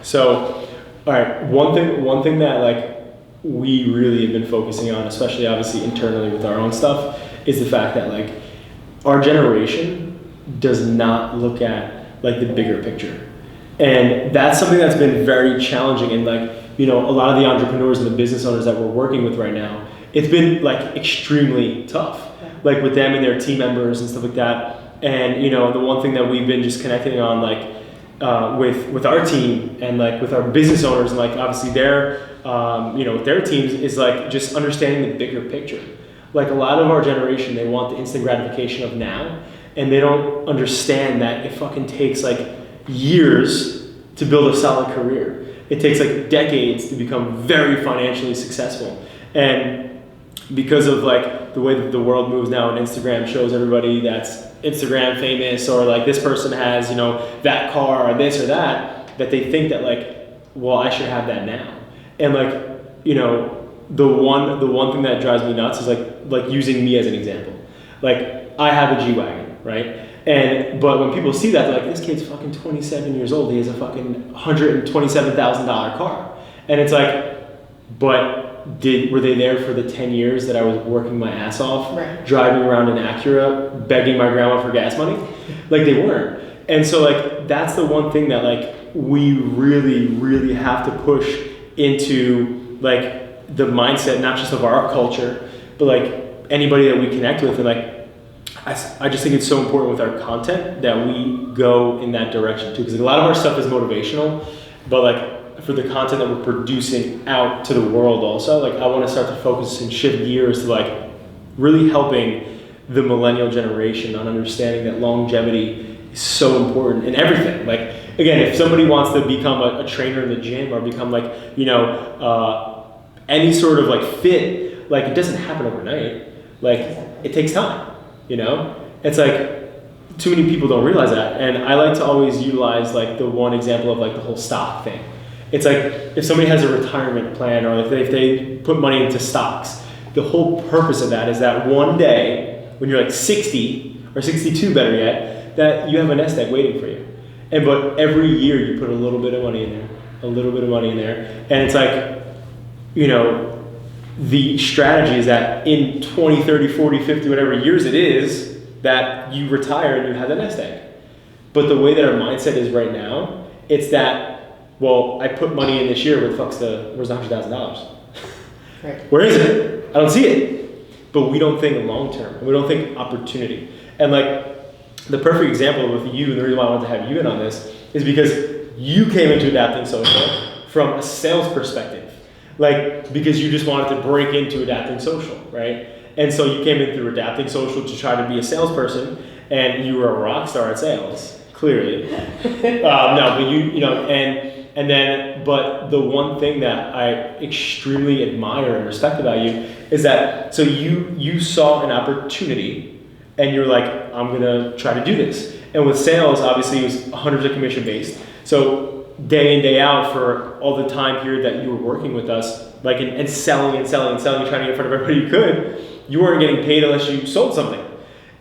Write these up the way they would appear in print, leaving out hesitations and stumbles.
So, all right, one thing that like we really have been focusing on, especially obviously internally with our own stuff, is the fact that like our generation does not look at like the bigger picture. And that's something that's been very challenging. And like, you know, a lot of the entrepreneurs and the business owners that we're working with right now, it's been like extremely tough, like with them and their team members and stuff like that. And, you know, the one thing that we've been just connecting on, like, with our team and like with our business owners and like obviously their, you know, with their teams is like just understanding the bigger picture. Like a lot of our generation, they want the instant gratification of now, and they don't understand that it fucking takes like years to build a solid career. It takes like decades to become very financially successful. And because of like the way that the world moves now, and Instagram shows everybody that's Instagram famous, or like this person has, you know, that car or this or that they think that like, well, I should have that now. And like, you know, the one thing that drives me nuts is like using me as an example. Like I have a G-Wagon, right? But when people see that, they're like, this kid's fucking 27 years old. He has a fucking $127,000 car. And it's like, but were they there for the 10 years that I was working my ass off, right, driving around in Acura, begging my grandma for gas money? Like they weren't. And so like, that's the one thing that like, we really, really have to push into like the mindset, not just of our culture, but like anybody that we connect with. And like, I just think it's so important with our content that we go in that direction too. Because a lot of our stuff is motivational, but like for the content that we're producing out to the world also, like I want to start to focus and shift gears to like really helping the millennial generation on understanding that longevity is so important in everything. Like, again, if somebody wants to become a trainer in the gym or become like, you know, any sort of like fit, like it doesn't happen overnight. Like it takes time. You know, it's like too many people don't realize that. And I like to always utilize like the one example of like the whole stock thing. It's like if somebody has a retirement plan or if they put money into stocks, the whole purpose of that is that one day when you're like 60 or 62 better yet, that you have a nest egg waiting for you. But every year you put a little bit of money in there, a little bit of money in there. And it's like, you know, the strategy is that in 20, 30, 40, 50, whatever years it is, that you retire and you have the nest egg. But the way that our mindset is right now, it's that, well, I put money in this year, where's the $100,000? Right. Where is it? I don't see it. But we don't think long term. We don't think opportunity. And like the perfect example with you, and the reason why I wanted to have you in on this, is because you came into Adapting Social from a sales perspective. Like, because you just wanted to break into Adapting Social, right? And so you came in through Adapting Social to try to be a salesperson, and you were a rock star at sales, clearly. No, but you know, but the one thing that I extremely admire and respect about you is that, so you saw an opportunity, and you're like, I'm gonna try to do this. And with sales, obviously, it was 100% commission based. So day in, day out for all the time period that you were working with us, like and selling, trying to get in front of everybody you could, you weren't getting paid unless you sold something.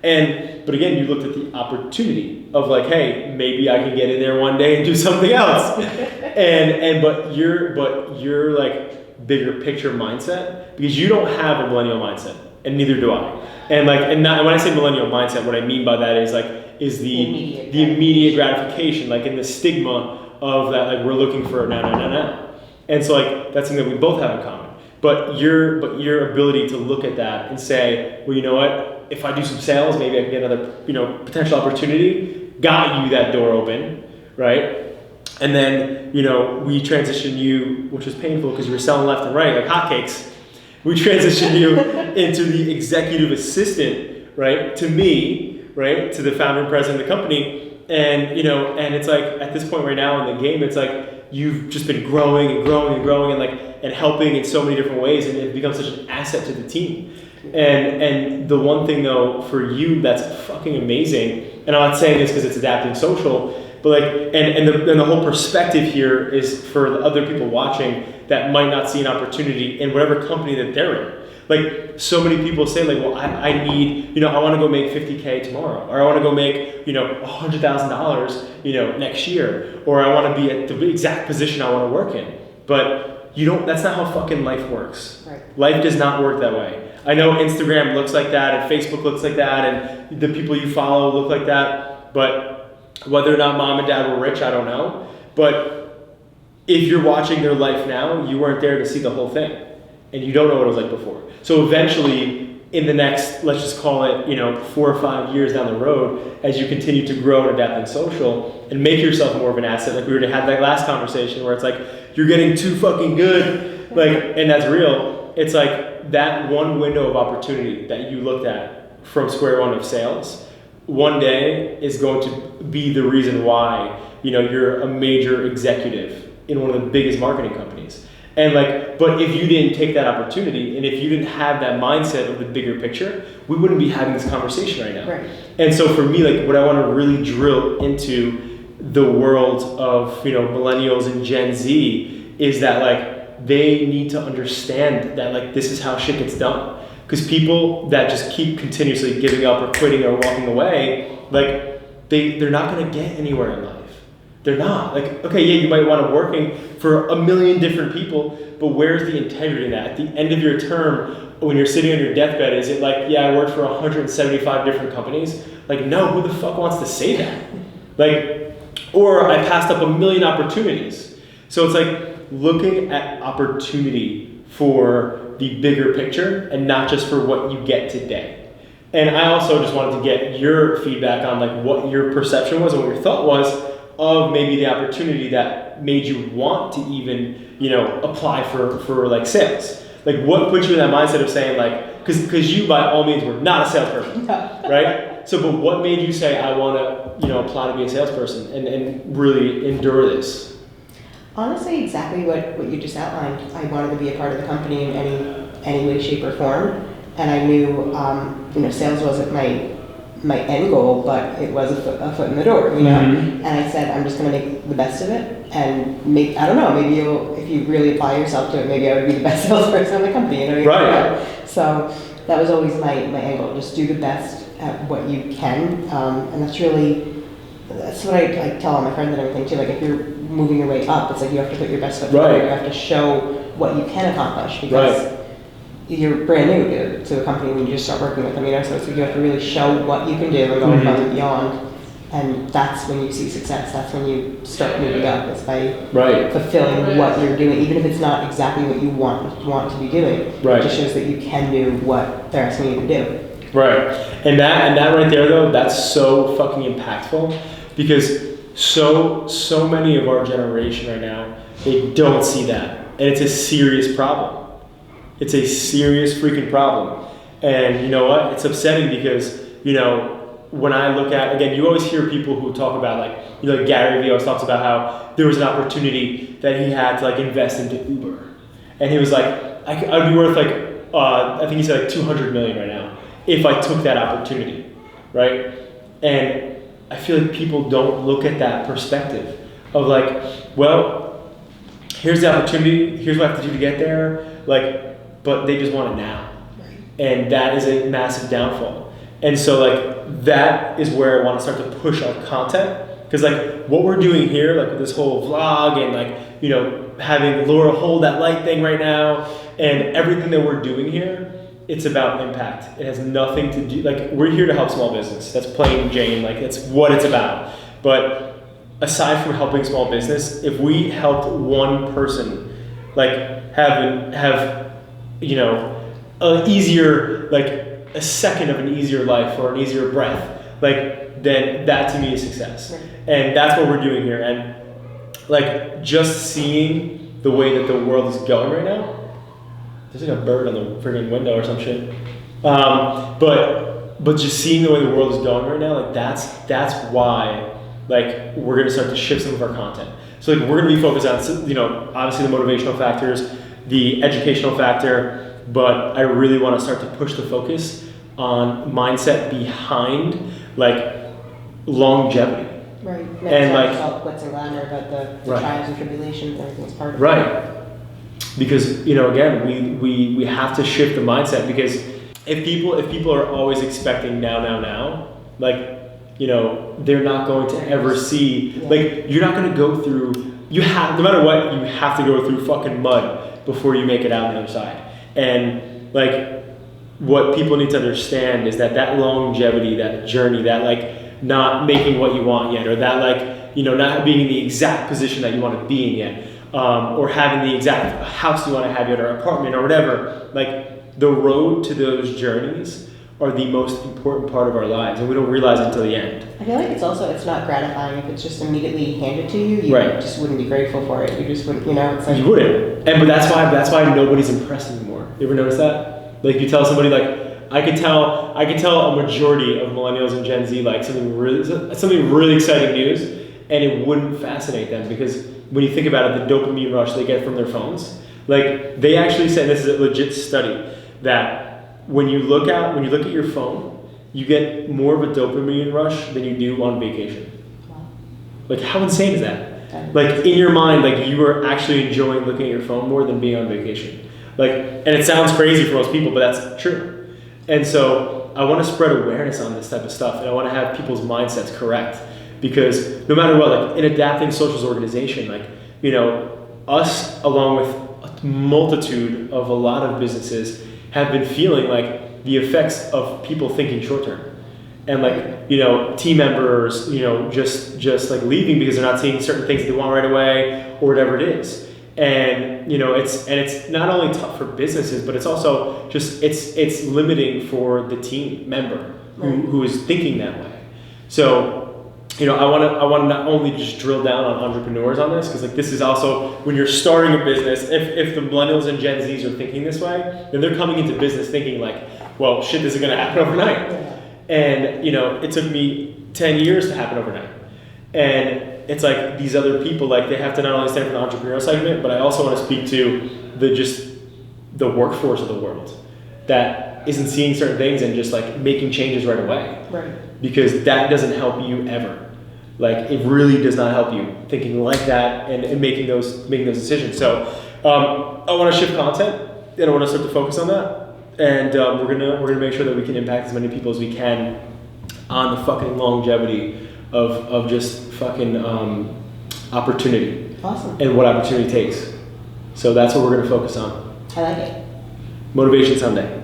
But again, you looked at the opportunity of like, hey, maybe I can get in there one day and do something else. but you're like bigger picture mindset, because you don't have a millennial mindset, and neither do I. And when I say millennial mindset, what I mean by that is the immediate gratification, like in the stigma of that, like we're looking for now. And so like that's something that we both have in common. But your ability to look at that and say, well, you know what, if I do some sales, maybe I can get another, you know, potential opportunity, got you that door open, right? And then, you know, we transitioned you, which was painful because you were selling left and right like hotcakes. We transitioned you into the executive assistant, right, to me, right, to the founder and president of the company. And, you know, and it's like at this point right now in the game, it's like you've just been growing and helping in so many different ways, and it becomes such an asset to the team. And the one thing though for you that's fucking amazing, and I'm not saying this because it's Adapting Social, but like and the whole perspective here is for the other people watching that might not see an opportunity in whatever company that they're in. Like so many people say like, well, I need, I want to go make 50K tomorrow, or I want to go make, $100,000, next year, or I want to be at the exact position I want to work in. But that's not how fucking life works. Right. Life does not work that way. I know Instagram looks like that, and Facebook looks like that, and the people you follow look like that, but whether or not mom and dad were rich, I don't know. But if you're watching their life now, you weren't there to see the whole thing, and you don't know what it was like before. So eventually, in the next, let's just call it, 4 or 5 years down the road, as you continue to grow and adapt in social and make yourself more of an asset, like we already had that last conversation where it's like, you're getting too fucking good, like, and that's real. It's like that one window of opportunity that you looked at from square one of sales, one day is going to be the reason why, you're a major executive in one of the biggest marketing companies. And but if you didn't take that opportunity, and if you didn't have that mindset of the bigger picture, we wouldn't be having this conversation right now. Right. And so for me, what I want to really drill into the world of, millennials and Gen Z is that they need to understand that this is how shit gets done. Because people that just keep continuously giving up or quitting or walking away, they're not going to get anywhere in life. They're not. Okay, yeah, you might want to working for a million different people, but where's the integrity in that? At the end of your term, when you're sitting on your deathbed, is it I worked for 175 different companies? No, who the fuck wants to say that? Or I passed up a million opportunities. So it's looking at opportunity for the bigger picture and not just for what you get today. And I also just wanted to get your feedback on what your perception was and what your thought was of maybe the opportunity that made you want to even, apply for sales. What put you in that mindset of saying because you by all means were not a salesperson, right? So, but what made you say, I want to, apply to be a salesperson and really endure this? Honestly, exactly what you just outlined. I wanted to be a part of the company in any way, shape, or form. And I knew, sales wasn't my end goal, but it was a foot in the door, Mm-hmm. And I said, I'm just going to make the best of it and I don't know, maybe if you really apply yourself to it, maybe I would be the best salesperson in the company, Right. So that was always my end goal, just do the best at what you can. And that's what I tell all my friends and everything too. If you're moving your way up, it's you have to put your best foot forward. Right. You have to show what you can accomplish because you're brand new to a company when you just start working with them, so you have to really show what you can do and go above and beyond. And that's when you see success. That's when you start moving up. It's by fulfilling what you're doing, even if it's not exactly what you want to be doing. Right. It just shows that you can do what they're asking you to do. Right. And that right there though, that's so fucking impactful because so many of our generation right now, they don't see that. And it's a serious problem. It's a serious freaking problem. And you know what? It's upsetting because, when I look at, again, you always hear people who talk about Gary Vee always talks about how there was an opportunity that he had to invest into Uber. And he was I'd be worth I think he said 200 million right now if I took that opportunity, right? And I feel people don't look at that perspective of well, here's the opportunity, here's what I have to do to get there, but they just want it now. And that is a massive downfall. And so that is where I want to start to push our content. Because what we're doing here, with this whole vlog and having Laura hold that light thing right now and everything that we're doing here, it's about impact. It has nothing to do, we're here to help small business. That's plain Jane, that's what it's about. But aside from helping small business, if we helped one person have an easier, a second of an easier life or an easier breath, then that to me is success. Right. And that's what we're doing here. And just seeing the way that the world is going right now, there's a bird on the friggin' window or some shit. But just seeing the way the world is going right now, that's why we're gonna start to shift some of our content. So we're gonna be focused on obviously the motivational factors, the educational factor, but I really want to start to push the focus on mindset behind longevity. Right. And all glitz and glamour, but the trials and tribulations, everything's part of it. Right. because, you know, again, we have to shift the mindset, because if people are always expecting now, like, you know, they're not going to ever see, like, you're not going to go through, no matter what, you have to go through fucking mud before you make it out on the other side. And like, what people need to understand is that longevity, that journey, that like not making what you want yet, or that like, you know, not being in the exact position that you want to be in yet, or having the exact house you want to have yet, or apartment or whatever, like the road to those journeys are the most important part of our lives, and we don't realize it until the end. I feel like it's not gratifying if it's just immediately handed to you. You just wouldn't be grateful for it. You just wouldn't, you know. It's like, you wouldn't, but that's why nobody's impressed anymore. You ever notice that? Like, you tell somebody, like, I could tell a majority of millennials and Gen Z like something really exciting news, and it wouldn't fascinate them, because when you think about it, the dopamine rush they get from their phones, like, they actually said, this is a legit study, that when you look at your phone, you get more of a dopamine rush than you do on vacation. Wow. Like, how insane is that? Like, in your mind, like, you are actually enjoying looking at your phone more than being on vacation. Like, and it sounds crazy for most people, but that's true. And so I want to spread awareness on this type of stuff, and I want to have people's mindsets correct, because no matter what, like, in Adapting Social's organization, like, you know, us along with a multitude of a lot of businesses have been feeling like the effects of people thinking short term, and like, you know, team members, you know, just like leaving because they're not seeing certain things they want right away, or whatever it is. And, you know, it's not only tough for businesses, but it's also just it's limiting for the team member who is thinking that way. So, you know, I want to not only just drill down on entrepreneurs on this, because like, this is also, when you're starting a business, if the millennials and Gen Zs are thinking this way, then they're coming into business thinking like, well, shit, this is going to happen overnight. And, you know, it took me 10 years to happen overnight. And it's like, these other people, like, they have to not only stand for the entrepreneurial segment, but I also want to speak to the workforce of the world that isn't seeing certain things and just like making changes right away. Right. Because that doesn't help you ever. Like, it really does not help you thinking like that and making those decisions. So I want to shift content, and I want to start to focus on that. And we're gonna make sure that we can impact as many people as we can on the fucking longevity of just fucking opportunity. Awesome. And what opportunity takes. So that's what we're gonna focus on. I like it. Motivation Sunday.